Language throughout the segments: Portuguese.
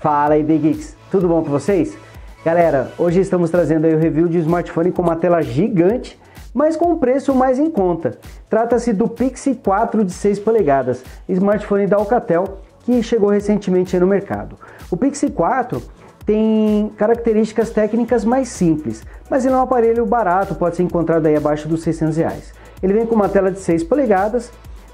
Fala aí, Big Geeks, tudo bom com vocês? Galera, hoje estamos trazendo aí o review de um smartphone com uma tela gigante, mas com um preço mais em conta. Trata-se do Pixie 4 de 6 polegadas, smartphone da Alcatel, que chegou recentemente aí no mercado. O Pixie 4 tem características técnicas mais simples, mas ele é um aparelho barato, pode ser encontrado aí abaixo dos R$600. Ele vem com uma tela de 6 polegadas,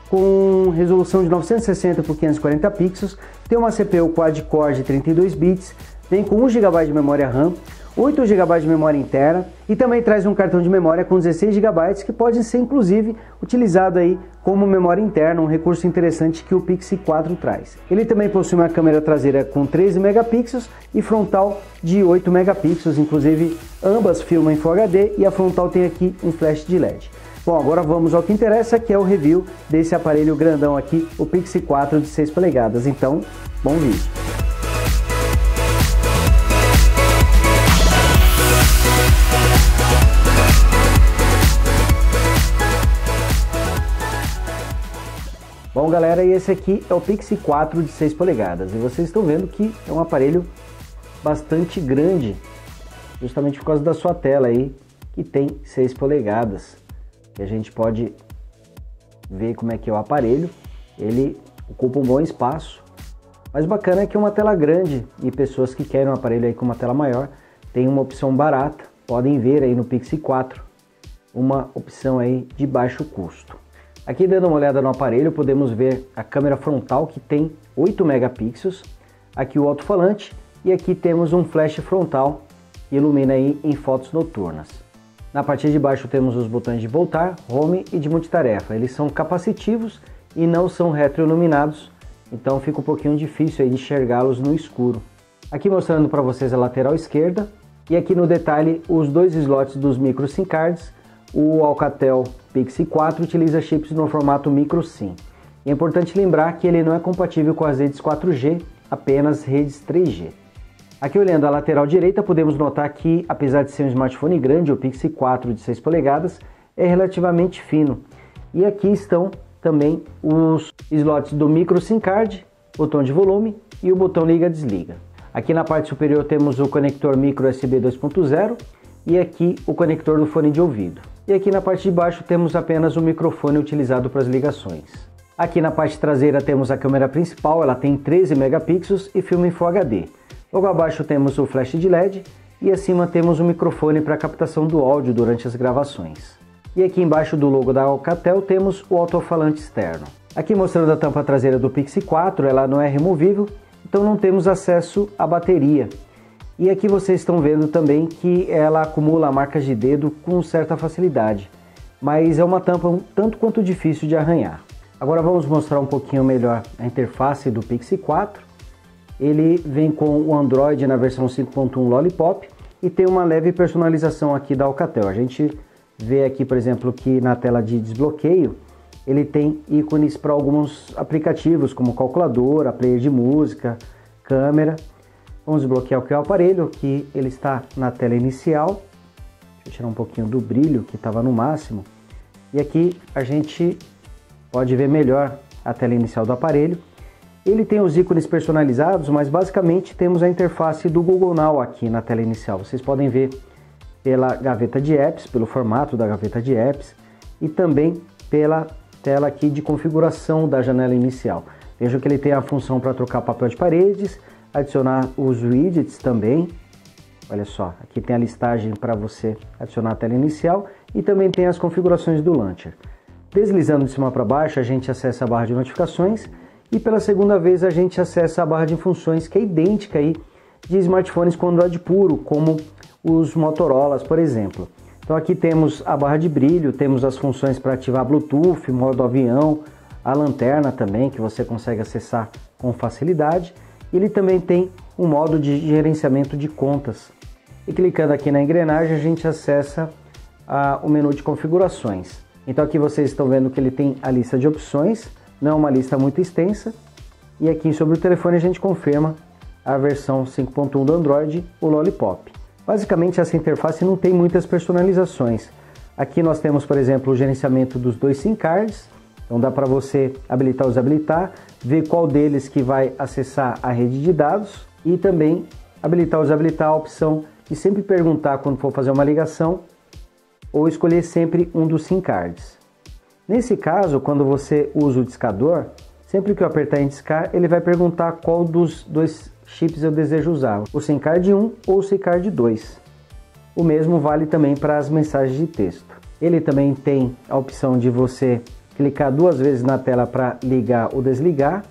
com resolução de 960 por 540 pixels, tem uma CPU quad-core de 32 bits, vem com 1 GB de memória RAM, 8 GB de memória interna e também traz um cartão de memória com 16 GB que pode ser inclusive utilizado aí como memória interna, um recurso interessante que o Pixie 4 traz. Ele também possui uma câmera traseira com 13 megapixels e frontal de 8 megapixels, inclusive ambas filmam em Full HD e a frontal tem aqui um flash de LED. Bom, agora vamos ao que interessa, que é o review desse aparelho grandão aqui, o Pixie 4 de 6 polegadas. Então, bom vídeo! Bom, galera, e esse aqui é o Pixie 4 de 6 polegadas. E vocês estão vendo que é um aparelho bastante grande, justamente por causa da sua tela aí, que tem 6 polegadas. E a gente pode ver como é que é o aparelho. Ele ocupa um bom espaço, mas o bacana é que é uma tela grande e pessoas que querem um aparelho aí com uma tela maior tem uma opção barata. Podem ver aí no Pixie 4 uma opção aí de baixo custo. Aqui, dando uma olhada no aparelho, podemos ver a câmera frontal, que tem 8 megapixels, aqui o alto-falante e aqui temos um flash frontal que ilumina aí em fotos noturnas. Na parte de baixo temos os botões de voltar, home e de multitarefa. Eles são capacitivos e não são retroiluminados, então fica um pouquinho difícil aí de enxergá-los no escuro. Aqui mostrando para vocês a lateral esquerda e aqui no detalhe os dois slots dos micro SIM cards. O Alcatel Pixie 4 utiliza chips no formato micro SIM. E é importante lembrar que ele não é compatível com as redes 4G, apenas redes 3G. Aqui olhando a lateral direita, podemos notar que, apesar de ser um smartphone grande, o Pixie 4 de 6 polegadas é relativamente fino. E aqui estão também os slots do micro SIM card, botão de volume e o botão liga-desliga. Aqui na parte superior temos o conector micro USB 2.0 e aqui o conector do fone de ouvido. E aqui na parte de baixo temos apenas o microfone utilizado para as ligações. Aqui na parte traseira temos a câmera principal, ela tem 13 megapixels e filma em Full HD. Logo abaixo temos o flash de LED e acima temos o microfone para captação do áudio durante as gravações. E aqui embaixo do logo da Alcatel temos o alto-falante externo. Aqui mostrando a tampa traseira do Pixie 4, ela não é removível, então não temos acesso à bateria. E aqui vocês estão vendo também que ela acumula marcas de dedo com certa facilidade, mas é uma tampa um tanto quanto difícil de arranhar. Agora vamos mostrar um pouquinho melhor a interface do Pixie 4. Ele vem com o Android na versão 5.1 Lollipop e tem uma leve personalização aqui da Alcatel. A gente vê aqui, por exemplo, que na tela de desbloqueio ele tem ícones para alguns aplicativos como calculadora, player de música, câmera. Vamos desbloquear aqui o aparelho, que ele está na tela inicial. Deixa eu tirar um pouquinho do brilho que estava no máximo. E aqui a gente pode ver melhor a tela inicial do aparelho. Ele tem os ícones personalizados, mas basicamente temos a interface do Google Now aqui na tela inicial. Vocês podem ver pela gaveta de apps, pelo formato da gaveta de apps e também pela tela aqui de configuração da janela inicial. Vejam que ele tem a função para trocar papel de paredes, adicionar os widgets também. Olha só, aqui tem a listagem para você adicionar a tela inicial e também tem as configurações do launcher. Deslizando de cima para baixo, a gente acessa a barra de notificações e pela segunda vez a gente acessa a barra de funções, que é idêntica aí de smartphones com Android puro, como os Motorolas, por exemplo. Então aqui temos a barra de brilho, temos as funções para ativar Bluetooth, modo avião, a lanterna também, que você consegue acessar com facilidade. Ele também tem um modo de gerenciamento de contas. E clicando aqui na engrenagem a gente acessa o menu de configurações. Então aqui vocês estão vendo que ele tem a lista de opções, não é uma lista muito extensa. E aqui sobre o telefone a gente confirma a versão 5.1 do Android, o Lollipop. Basicamente essa interface não tem muitas personalizações. Aqui nós temos, por exemplo, o gerenciamento dos dois SIM cards. Então dá para você habilitar ou desabilitar, ver qual deles que vai acessar a rede de dados. e também habilitar ou desabilitar a opção de sempre perguntar quando for fazer uma ligação ou escolher sempre um dos SIM cards. Nesse caso, quando você usa o discador, sempre que eu apertar em discar, ele vai perguntar qual dos dois chips eu desejo usar, o SIM card 1 ou o SIM card 2. O mesmo vale também para as mensagens de texto. Ele também tem a opção de você clicar 2 vezes na tela para ligar ou desligar,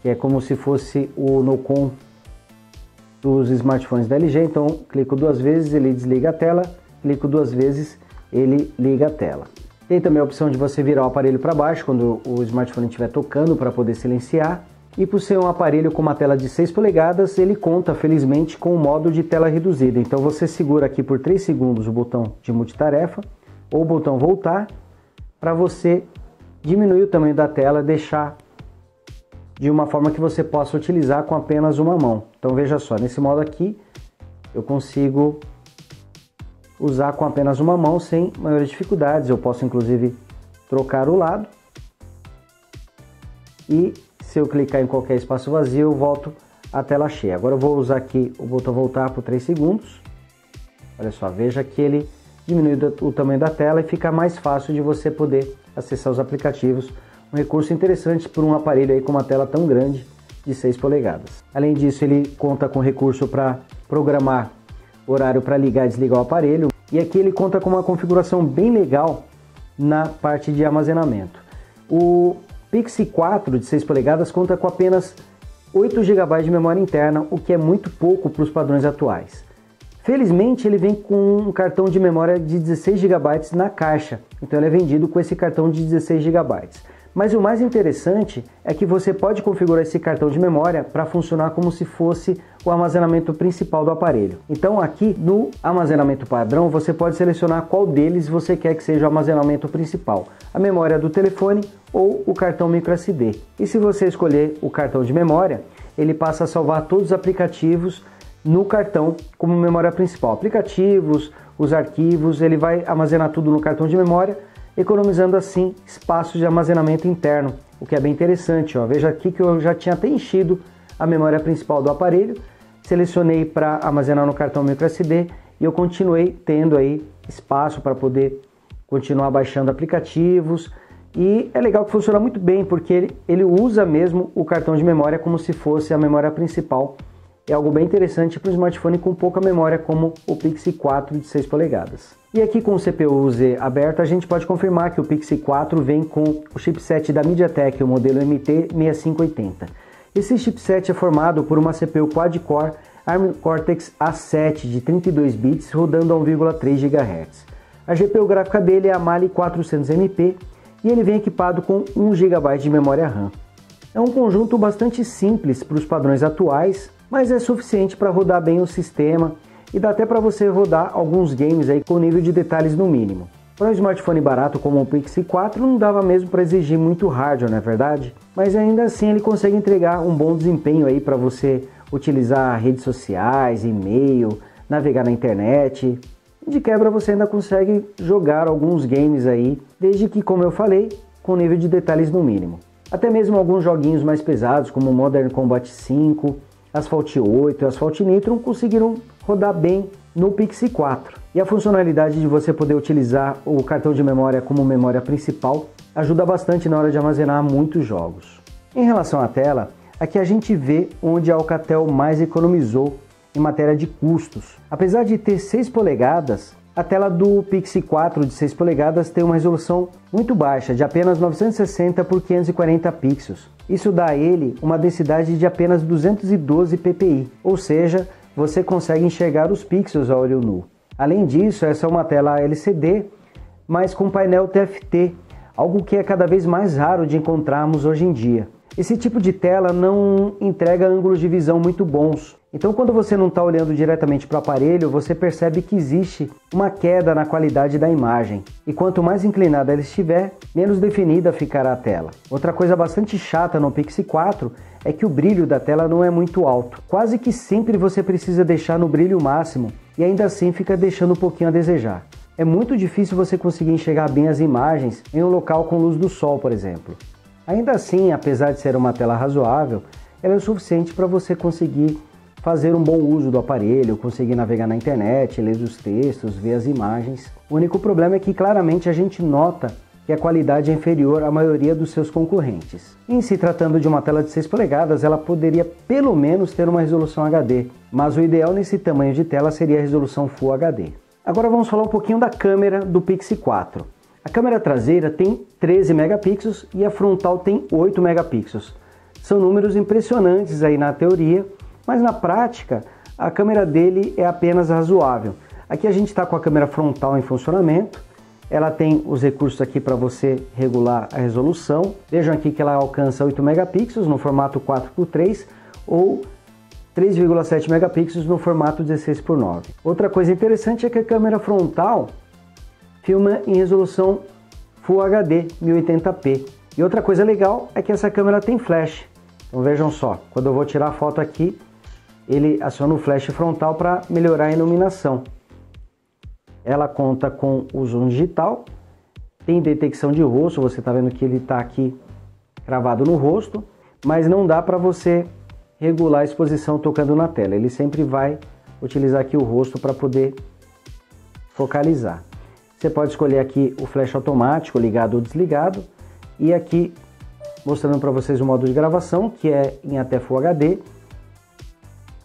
que é como se fosse o NOCOM dos smartphones da LG. Então, clico 2 vezes, ele desliga a tela, clico 2 vezes, ele liga a tela. Tem também a opção de você virar o aparelho para baixo quando o smartphone estiver tocando para poder silenciar. E por ser um aparelho com uma tela de 6 polegadas, ele conta felizmente com o modo de tela reduzida. Então você segura aqui por 3 segundos o botão de multitarefa ou o botão voltar para você diminuir o tamanho da tela, deixar de uma forma que você possa utilizar com apenas uma mão. Então veja só, nesse modo aqui eu consigo usar com apenas uma mão sem maiores dificuldades. Eu posso inclusive trocar o lado e se eu clicar em qualquer espaço vazio eu volto à tela cheia. Agora eu vou usar aqui o botão voltar por 3 segundos. Olha só, veja que ele diminui o tamanho da tela e fica mais fácil de você poder acessar os aplicativos. Um recurso interessante para um aparelho aí com uma tela tão grande de 6 polegadas. Além disso, ele conta com recurso para programar horário para ligar e desligar o aparelho. E aqui ele conta com uma configuração bem legal na parte de armazenamento. O Pixie 4 de 6 polegadas conta com apenas 8 GB de memória interna, o que é muito pouco para os padrões atuais. Felizmente ele vem com um cartão de memória de 16 GB na caixa, então ele é vendido com esse cartão de 16 GB. Mas o mais interessante é que você pode configurar esse cartão de memória para funcionar como se fosse o armazenamento principal do aparelho. Então aqui no armazenamento padrão você pode selecionar qual deles você quer que seja o armazenamento principal, a memória do telefone ou o cartão microSD. E se você escolher o cartão de memória, ele passa a salvar todos os aplicativos no cartão como memória principal. Aplicativos, os arquivos, ele vai armazenar tudo no cartão de memória, economizando assim espaço de armazenamento interno, o que é bem interessante. Ó. Veja aqui que eu já tinha até enchido a memória principal do aparelho, selecionei para armazenar no cartão microSD e eu continuei tendo aí espaço para poder continuar baixando aplicativos. E é legal que funciona muito bem, porque ele usa mesmo o cartão de memória como se fosse a memória principal. É algo bem interessante para um smartphone com pouca memória como o Pixie 4 de 6 polegadas. E aqui com o CPU-Z aberto a gente pode confirmar que o Pixie 4 vem com o chipset da MediaTek, o modelo MT6580. Esse chipset é formado por uma CPU quad-core ARM Cortex A7 de 32 bits rodando a 1,3 GHz. A GPU gráfica dele é a Mali 400MP e ele vem equipado com 1 GB de memória RAM. É um conjunto bastante simples para os padrões atuais, mas é suficiente para rodar bem o sistema e dá até para você rodar alguns games aí com nível de detalhes no mínimo. Para um smartphone barato como o Pixie 4 não dava mesmo para exigir muito hardware, não é verdade? Mas ainda assim ele consegue entregar um bom desempenho aí para você utilizar redes sociais, e-mail, navegar na internet. De quebra você ainda consegue jogar alguns games aí, desde que, como eu falei, com nível de detalhes no mínimo. Até mesmo alguns joguinhos mais pesados como Modern Combat 5, Asphalt 8 e Asphalt Nitro conseguiram rodar bem no Pixie 4. E a funcionalidade de você poder utilizar o cartão de memória como memória principal ajuda bastante na hora de armazenar muitos jogos. Em relação à tela, aqui a gente vê onde a Alcatel mais economizou em matéria de custos. Apesar de ter 6 polegadas, a tela do Pixie 4 de 6 polegadas tem uma resolução muito baixa, de apenas 960 por 540 pixels. Isso dá a ele uma densidade de apenas 212 ppi, ou seja, você consegue enxergar os pixels a olho nu. Além disso, essa é uma tela LCD, mas com painel TFT, algo que é cada vez mais raro de encontrarmos hoje em dia. Esse tipo de tela não entrega ângulos de visão muito bons. Então, quando você não está olhando diretamente para o aparelho, você percebe que existe uma queda na qualidade da imagem. E quanto mais inclinada ela estiver, menos definida ficará a tela. Outra coisa bastante chata no Pixie 4 é que o brilho da tela não é muito alto. Quase que sempre você precisa deixar no brilho máximo e ainda assim fica deixando um pouquinho a desejar. É muito difícil você conseguir enxergar bem as imagens em um local com luz do sol, por exemplo. Ainda assim, apesar de ser uma tela razoável, ela é o suficiente para você conseguir fazer um bom uso do aparelho, conseguir navegar na internet, ler os textos, ver as imagens. O único problema é que claramente a gente nota que a qualidade é inferior à maioria dos seus concorrentes. Em se tratando de uma tela de 6 polegadas, ela poderia pelo menos ter uma resolução HD, mas o ideal nesse tamanho de tela seria a resolução Full HD. Agora vamos falar um pouquinho da câmera do Pixel 4. A câmera traseira tem 13 megapixels e a frontal tem 8 megapixels. São números impressionantes aí na teoria, mas na prática a câmera dele é apenas razoável. Aqui a gente está com a câmera frontal em funcionamento. Ela tem os recursos aqui para você regular a resolução. Vejam aqui que ela alcança 8 megapixels no formato 4x3 ou 3,7 megapixels no formato 16x9. Outra coisa interessante é que a câmera frontal filma em resolução Full HD 1080p. E outra coisa legal é que essa câmera tem flash. Então vejam só, quando eu vou tirar a foto aqui, ele aciona o flash frontal para melhorar a iluminação. Ela conta com o zoom digital, tem detecção de rosto, você está vendo que ele está aqui cravado no rosto, mas não dá para você regular a exposição tocando na tela. Ele sempre vai utilizar aqui o rosto para poder focalizar. Você pode escolher aqui o flash automático, ligado ou desligado, e aqui mostrando para vocês o modo de gravação, que é em até Full HD.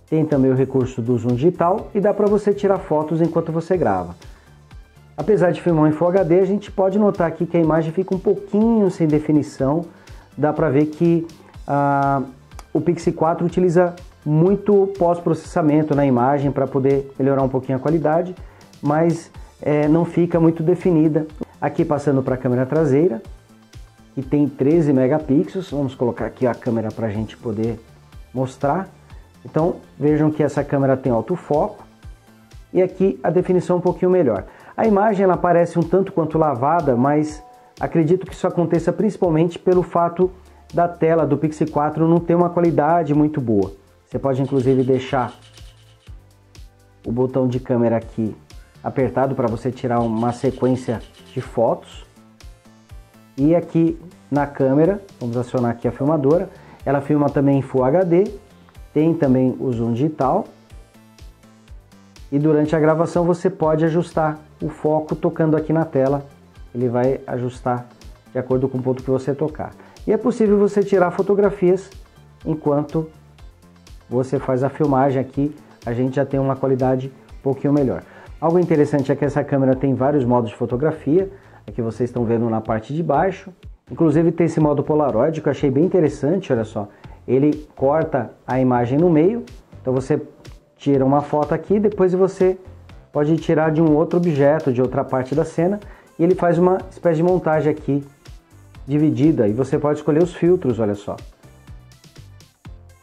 Tem também o recurso do zoom digital e dá para você tirar fotos enquanto você grava. Apesar de filmar em Full HD, a gente pode notar aqui que a imagem fica um pouquinho sem definição. Dá para ver que o Pixel 4 utiliza muito pós-processamento na imagem para poder melhorar um pouquinho a qualidade, mas não fica muito definida. Aqui passando para a câmera traseira, que tem 13 megapixels. Vamos colocar aqui a câmera para a gente poder mostrar. Então vejam que essa câmera tem autofoco e aqui a definição um pouquinho melhor. A imagem ela parece um tanto quanto lavada, mas acredito que isso aconteça principalmente pelo fato da tela do Pixel 4 não ter uma qualidade muito boa. Você pode inclusive deixar o botão de câmera aqui apertado para você tirar uma sequência de fotos. E aqui na câmera, vamos acionar aqui a filmadora, ela filma também em Full HD. Tem também o zoom digital e durante a gravação você pode ajustar o foco tocando aqui na tela. Ele vai ajustar de acordo com o ponto que você tocar. E é possível você tirar fotografias enquanto você faz a filmagem aqui. A gente já tem uma qualidade um pouquinho melhor. Algo interessante é que essa câmera tem vários modos de fotografia. Aqui vocês estão vendo na parte de baixo. Inclusive tem esse modo Polaroid que eu achei bem interessante, olha só. Ele corta a imagem no meio, então você tira uma foto aqui, depois você pode tirar de um outro objeto, de outra parte da cena, e ele faz uma espécie de montagem aqui, dividida, e você pode escolher os filtros, olha só,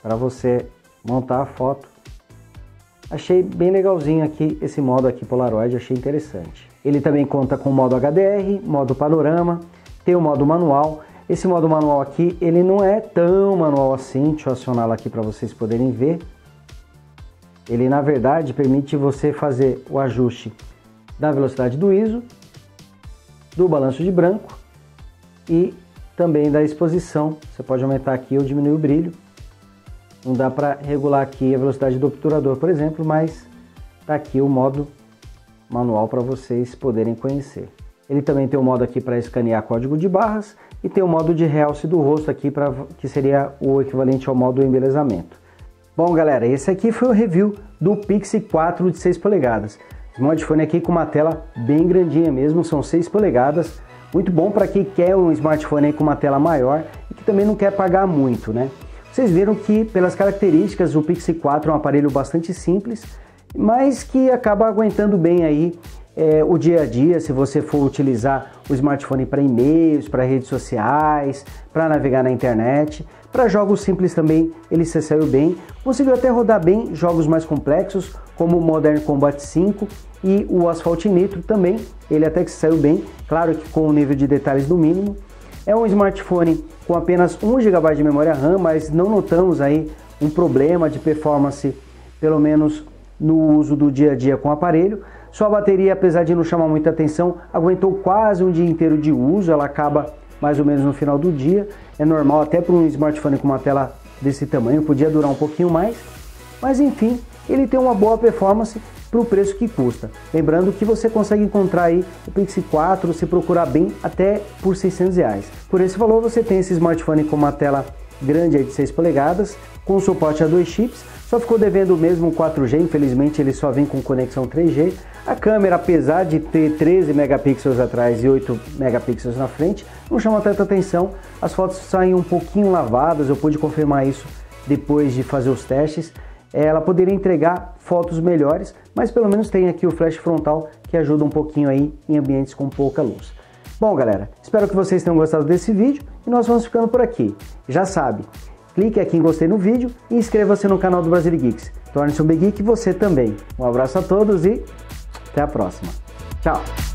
para você montar a foto. Achei bem legalzinho aqui esse modo aqui Polaroid, achei interessante. Ele também conta com o modo HDR, modo panorama, tem o modo manual. Esse modo manual aqui, ele não é tão manual assim, deixa eu acioná-lo aqui para vocês poderem ver. Ele na verdade permite você fazer o ajuste da velocidade do ISO, do balanço de branco e também da exposição. Você pode aumentar aqui ou diminuir o brilho. Não dá para regular aqui a velocidade do obturador, por exemplo, mas tá aqui o modo manual para vocês poderem conhecer. Ele também tem um modo aqui para escanear código de barras e tem o modo de realce do rosto aqui, que seria o equivalente ao modo embelezamento. Bom galera, esse aqui foi o review do Pixel 4 de 6 polegadas. Smartphone aqui com uma tela bem grandinha mesmo, são 6 polegadas. Muito bom para quem quer um smartphone aí com uma tela maior e que também não quer pagar muito, né? Vocês viram que pelas características o Pixel 4 é um aparelho bastante simples, mas que acaba aguentando bem aí o dia a dia, se você for utilizar o smartphone para e-mails, para redes sociais, para navegar na internet. Para jogos simples também ele se saiu bem, conseguiu até rodar bem jogos mais complexos como o Modern Combat 5 e o Asphalt Nitro também, ele até que se saiu bem, claro que com o nível de detalhes do mínimo. É um smartphone com apenas 1 GB de memória RAM, mas não notamos aí um problema de performance, pelo menos no uso do dia a dia com o aparelho. Sua bateria, apesar de não chamar muita atenção, aguentou quase um dia inteiro de uso, ela acaba mais ou menos no final do dia. É normal até para um smartphone com uma tela desse tamanho, podia durar um pouquinho mais, mas enfim, ele tem uma boa performance para o preço que custa. Lembrando que você consegue encontrar aí o Pixel 4, se procurar bem, até por R$600. Por esse valor você tem esse smartphone com uma tela grande aí de 6 polegadas, com suporte a 2 chips, só ficou devendo mesmo 4G, infelizmente ele só vem com conexão 3G. A câmera, apesar de ter 13 megapixels atrás e 8 megapixels na frente, não chama tanta atenção, as fotos saem um pouquinho lavadas, eu pude confirmar isso depois de fazer os testes. Ela poderia entregar fotos melhores, mas pelo menos tem aqui o flash frontal que ajuda um pouquinho aí em ambientes com pouca luz. Bom, galera, espero que vocês tenham gostado desse vídeo e nós vamos ficando por aqui. Já sabe, clique aqui em gostei no vídeo e inscreva-se no canal do Brasília Geeks. Torne-se um Big Geek você também. Um abraço a todos e até a próxima. Tchau!